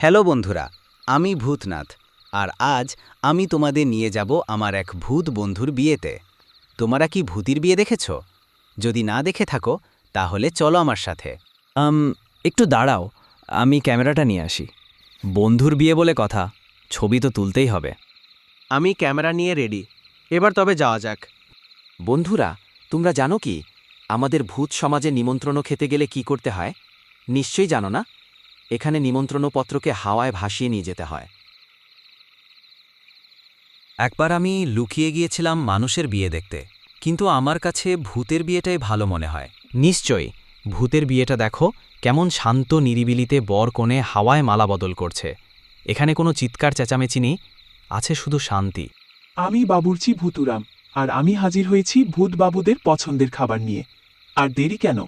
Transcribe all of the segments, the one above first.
Hello বন্ধুরা, আমি ভূতনাথ আর আজ আমি তোমাদের নিয়ে যাব আমার এক ভূত বন্ধুর বিয়েতে। তোমরা কি ভূতির বিয়ে দেখেছ? যদি না দেখে থাকো তাহলে চলো আমার সাথে। একটু দাঁড়াও, আমি ক্যামেরাটা নিয়ে আসি। বন্ধুর বিয়ে বলে কথা, ছবি তো তুলতেই হবে। আমি ক্যামেরা নিয়ে রেডি, এবার তবে যাওয়া যাক। বন্ধুরা, তোমরা জানো কি আমাদের ভূত সমাজে নিমন্ত্রণ খেতে গেলে কি করতে হয়? নিশ্চয়ই জানো না? এখানে নিমন্ত্রণপত্রকে হাওয়ায় ভাসিয়ে নিয়ে যেতে হয়। একবার আমি লুকিয়ে গিয়েছিলাম মানুষের বিয়ে দেখতে, কিন্তু আমার কাছে ভূতের বিয়েটাই ভালো মনে হয়। নিশ্চয়ই, ভূতের বিয়েটা দেখো, কেমন শান্ত নিরিবিলিতে বর কনে হাওয়ায় মালা বদল করছে। এখানে কোনো চিৎকার চেঁচামেচি নেই, আছে শুধু শান্তি। আমি বাবুর্চি ভূতুরাম, আর আমি হাজির হয়েছি ভূত বাবুদের পছন্দের খাবার নিয়ে। আর দেরি কেন,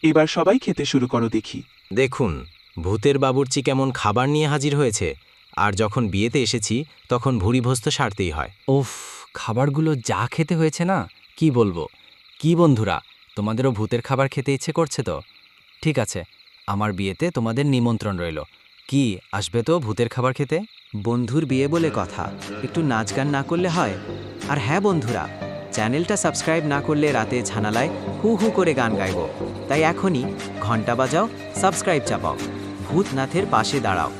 এবার সবাই খেতে শুরু করো দেখি। দেখুন, ভূতের বাবুর্চি কেমন খাবার নিয়ে হাজির হয়েছে। আর যখন বিয়েতে এসেছি তখন ভুরিভোজ সারতেই হয়। ওফ, খাবারগুলো যা খেতে হয়েছে না, কি বলবো। কি বন্ধুরা, তোমাদেরও ভূতের খাবার খেতে ইচ্ছে করছে তো? ঠিক আছে, আমার বিয়েতে তোমাদের নিমন্ত্রণ রইল। কি, আসবে তো ভূতের খাবার খেতে? বন্ধুর বিয়ে বলে কথা, একটু নাচ গান না করলে হয়? আর হ্যাঁ বন্ধুরা, চ্যানেলটা সাবস্ক্রাইব না করলে রাতে জানালায় হু হু করে গান গাইব। তাই এখনই ঘন্টা বাজাও, সাবস্ক্রাইব চাপাও, ভূতনাথের পাশে দাঁড়াও।